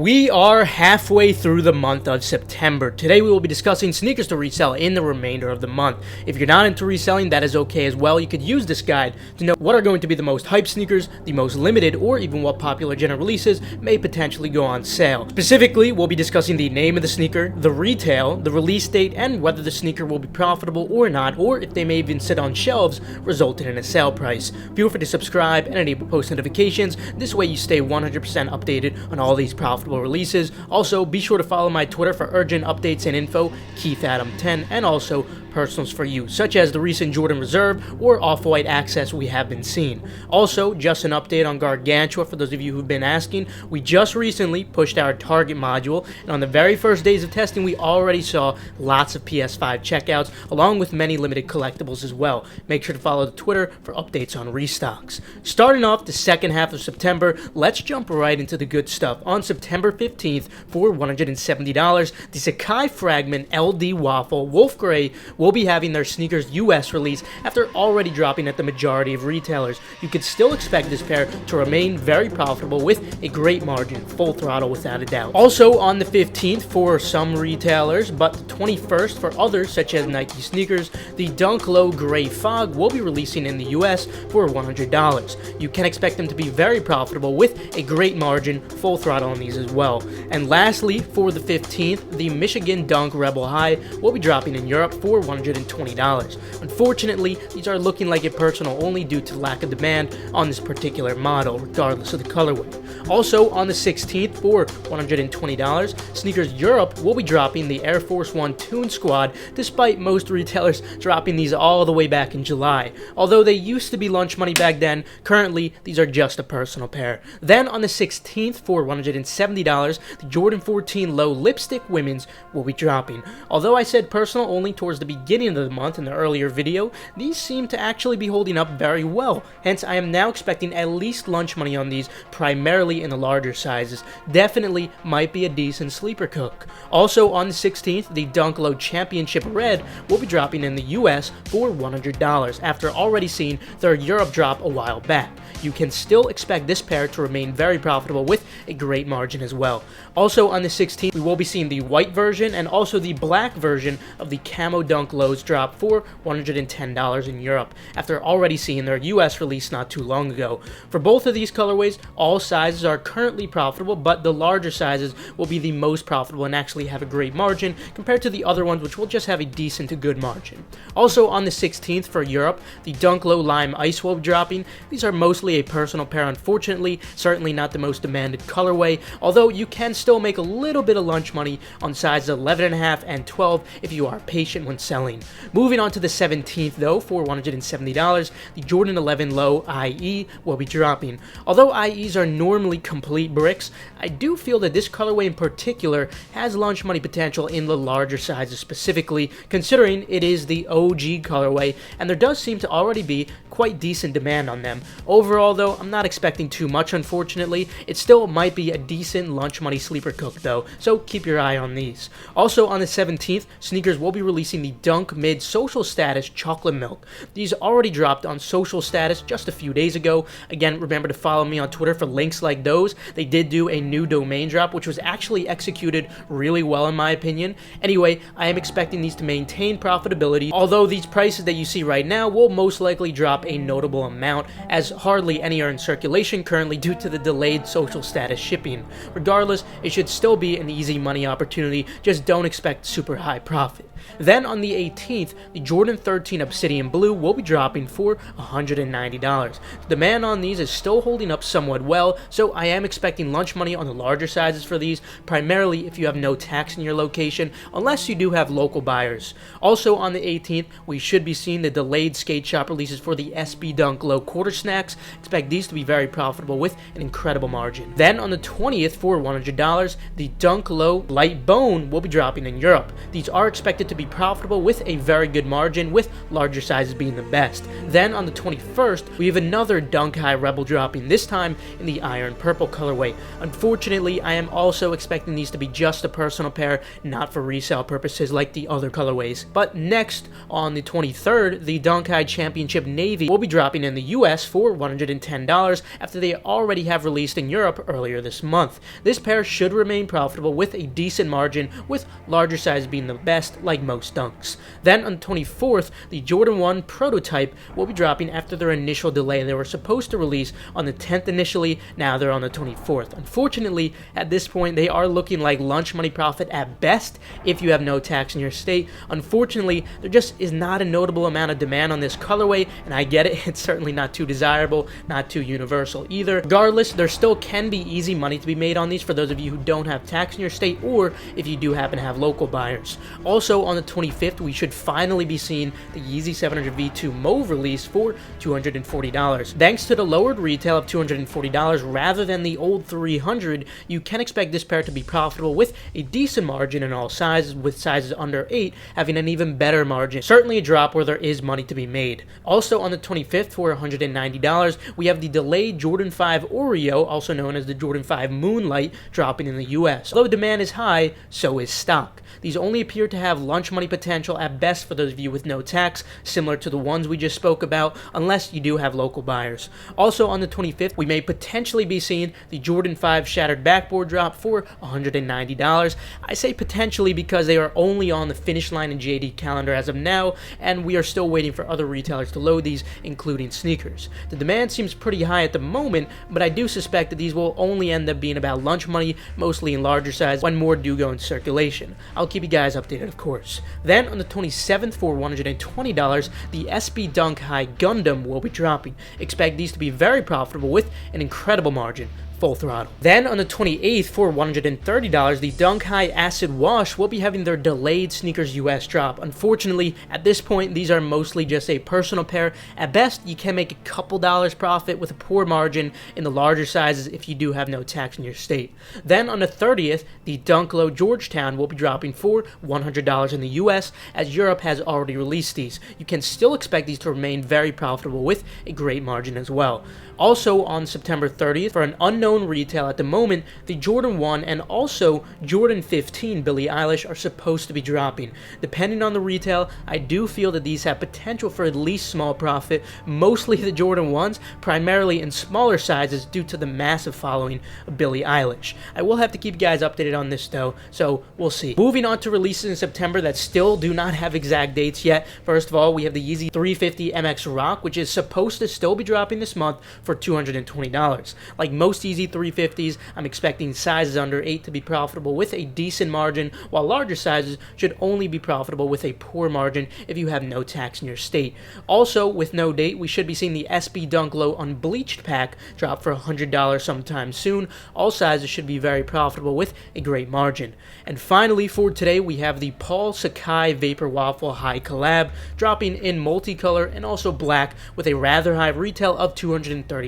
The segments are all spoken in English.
We are halfway through the month of September. Today we will be discussing sneakers to resell in the remainder of the month. If you're not into reselling, that is okay as well. You could use this guide to know what are going to be the most hype sneakers, the most limited, or even what popular general releases may potentially go on sale. Specifically, we'll be discussing the name of the sneaker, the retail, the release date, and whether the sneaker will be profitable or not, or if they may even sit on shelves, resulting in a sale price. Feel free to subscribe and enable post notifications. This way you stay 100% updated on all these profitable releases. Also, be sure to follow my Twitter for urgent updates and info, KeithAdam10, and also personals for you, such as the recent Jordan Reserve or Off-White access we have been seeing. Also, just an update on Gargantua for those of you who've been asking. We just recently pushed our target module, and on the very first days of testing, we already saw lots of PS5 checkouts, along with many limited collectibles as well. Make sure to follow the Twitter for updates on restocks. Starting off the second half of September, let's jump right into the good stuff. On September 15th, for $170, the Sacai Fragment LDWaffle Wolf Grey will be having their sneakers US release after already dropping at the majority of retailers. You could still expect this pair to remain very profitable with a great margin, full throttle without a doubt. Also on the 15th for some retailers, but the 21st for others such as Nike sneakers, the Dunk Low Gray Fog will be releasing in the US for $100. You can expect them to be very profitable with a great margin, full throttle on these as well. And lastly, for the 15th, the Michigan Dunk Rebel High will be dropping in Europe for $120. Unfortunately, these are looking like a personal only due to lack of demand on this particular model, regardless of the colorway. Also, on the 16th, for $120, Sneakers Europe will be dropping the Air Force One Toon Squad, despite most retailers dropping these all the way back in July. Although they used to be lunch money back then, currently these are just a personal pair. Then on the 16th, for $170, the Jordan 14 Low Lipstick Women's will be dropping. Although I said personal only towards the beginning of the month in the earlier video, these seem to actually be holding up very well. Hence, I am now expecting at least lunch money on these, primarily in the larger sizes. Definitely might be a decent sleeper cook. Also on the 16th, the Dunk Low Championship Red will be dropping in the US for $100 after already seeing their Europe drop a while back. You can still expect this pair to remain very profitable with a great margin as well. Also on the 16th, we will be seeing the white version and also the black version of the Camo Dunk Lows drop for $110 in Europe, after already seeing their US release not too long ago. For both of these colorways, all sizes are currently profitable, but the larger sizes will be the most profitable and actually have a great margin compared to the other ones, which will just have a decent to good margin. Also on the 16th for Europe, the Dunk Low Lime Ice will be dropping. These are mostly a personal pair, unfortunately, certainly not the most demanded colorway, although you can still make a little bit of lunch money on sizes 11.5 and 12 if you are patient when selling. Moving on to the 17th though, for $170, the Jordan 11 Low IE will be dropping. Although IEs are normally complete bricks, I do feel that this colorway in particular has lunch money potential in the larger sizes specifically, considering it is the OG colorway and there does seem to already be quite decent demand on them. Overall though, I'm not expecting too much unfortunately. It still might be a decent lunch money sleeper cook though, so keep your eye on these. Also on the 17th, Sneakers will be releasing the Dunk Mid Social Status Chocolate Milk. These already dropped on Social Status just a few days ago. Again, remember to follow me on Twitter for links like those. They did do a new domain drop, which was actually executed really well in my opinion. Anyway, I am expecting these to maintain profitability, although these prices that you see right now will most likely drop a notable amount, as hardly any are in circulation currently due to the delayed Social Status shipping. Regardless, it should still be an easy money opportunity, just don't expect super high profit. Then on the 18th, the Jordan 13 Obsidian Blue will be dropping for $190. The demand on these is still holding up somewhat well, so I am expecting lunch money on the larger sizes for these, primarily if you have no tax in your location, unless you do have local buyers. Also on the 18th, we should be seeing the delayed skate shop releases for the SB Dunk Low Quartersnacks. Expect these to be very profitable with an incredible margin. Then on the 20th, for $100, the Dunk Low Light Bone will be dropping in Europe. These are expected to be profitable with a very good margin, with larger sizes being the best. Then on the 21st, we have another Dunk High Rebel dropping, this time in the Iron Purple colorway. Unfortunately, I am also expecting these to be just a personal pair, not for resale purposes like the other colorways. But next, on the 23rd, the Dunk High Championship Navy will be dropping in the US for $110 after they already have released in Europe earlier this month. this pair should remain profitable with a decent margin, with larger sizes being the best, like most dunks. Then on the 24th, the Jordan 1 prototype will be dropping after their initial delay. They were supposed to release on the 10th initially, now they're on the 24th. Unfortunately, at this point, they are looking like lunch money profit at best if you have no tax in your state. Unfortunately, there just is not a notable amount of demand on this colorway, and I get it, it's certainly not too desirable, not too universal either. Regardless, there still can be easy money to be made on these for those of you who don't have tax in your state, or if you do happen to have local buyers. Also, on the 25th, we should finally be seeing the Yeezy 700 V2 Mauve release for $240. Thanks to the lowered retail of $240 rather than the old $300, you can expect this pair to be profitable with a decent margin in all sizes, with sizes under 8 having an even better margin. Certainly a drop where there is money to be made. Also on the 25th for $190, we have the delayed Jordan 5 Oreo, also known as the Jordan 5 Moonlight, dropping in the US. Although demand is high, so is stock. These only appear to have lunch money potential at best for those of you with no tax, similar to the ones we just spoke about, unless you do have local buyers. Also on the 25th, we may potentially be seeing the Jordan 5 Shattered Backboard drop for $190. I say potentially because they are only on the finish line in JD calendar as of now, and we are still waiting for other retailers to load these, including sneakers. The demand seems pretty high at the moment, but I do suspect that these will only end up being about lunch money, mostly in larger size, when more do go in circulation. I'll keep you guys updated, of course. Then on the 27th for $120, the SB Dunk High Gundam will be dropping. Expect these to be very profitable with an incredible margin. Full throttle. Then on the 28th for $130, the Dunk High Acid Wash will be having their delayed sneakers US drop. Unfortunately, at this point, these are mostly just a personal pair. At best, you can make a couple dollars profit with a poor margin in the larger sizes if you do have no tax in your state. Then on the 30th, the Dunk Low Georgetown will be dropping for $100 in the US, as Europe has already released these. You can still expect these to remain very profitable with a great margin as well. Also on September 30th, for an unknown retail at the moment, the Jordan 1 and also Jordan 15 Billie Elish are supposed to be dropping. Depending on the retail, I do feel that these have potential for at least small profit, mostly the Jordan 1s, primarily in smaller sizes due to the massive following of Billie Elish. I will have to keep you guys updated on this though, so we'll see. Moving on to releases in September that still do not have exact dates yet. First of all, we have the Yeezy 350 MX Rock, which is supposed to still be dropping this month for $220. Like most Yeezy 350s, I'm expecting sizes under 8 to be profitable with a decent margin, while larger sizes should only be profitable with a poor margin if you have no tax in your state. Also, with no date, we should be seeing the SB Dunk Low Unbleached pack drop for $100 sometime soon. All sizes should be very profitable with a great margin. And finally, for today, we have the Paul Sacai VaporWaffle High Collab dropping in multicolor and also black with a rather high retail of $230.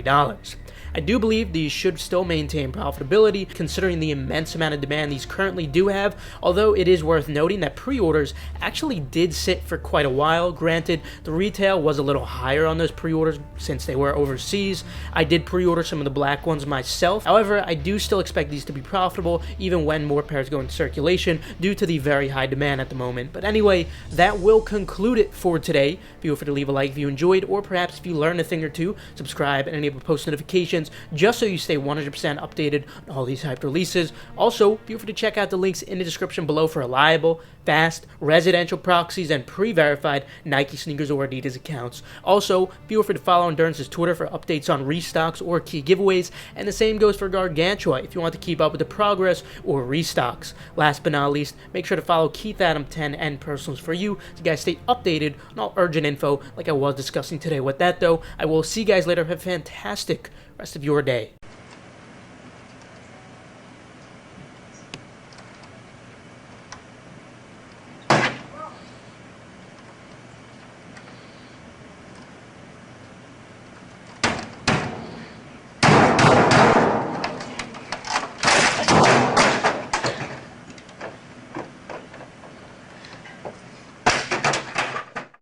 I do believe these should still maintain profitability considering the immense amount of demand these currently do have, although it is worth noting that pre-orders actually did sit for quite a while. Granted, the retail was a little higher on those pre-orders since they were overseas. I did pre-order some of the black ones myself. However, I do still expect these to be profitable even when more pairs go into circulation due to the very high demand at the moment. But anyway, that will conclude it for today. Feel free to leave a like if you enjoyed, or perhaps if you learned a thing or two, subscribe and enable post notifications just so you stay 100% updated on all these hyped releases. Also, feel free to check out the links in the description below for reliable, fast, residential proxies, and pre-verified Nike sneakers or Adidas accounts. Also, feel free to follow Endurance's Twitter for updates on restocks or key giveaways, and the same goes for Gargantua if you want to keep up with the progress or restocks. Last but not least, make sure to follow Keith Adam 10 and Personals for you so you guys stay updated on all urgent info like I was discussing today. With that though, I will see you guys later. Have a fantastic rest of your day.